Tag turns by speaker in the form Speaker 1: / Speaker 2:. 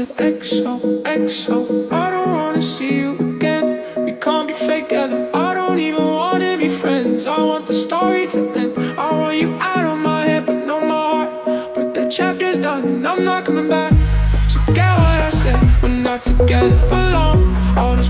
Speaker 1: said XO, I don't wanna see you again. We can't be fake together, I don't even wanna be friends. I want the story to end, I want you out of my head, but not my heart. But the chapter's done and I'm not coming back. So get what I said, we're not together for long. All those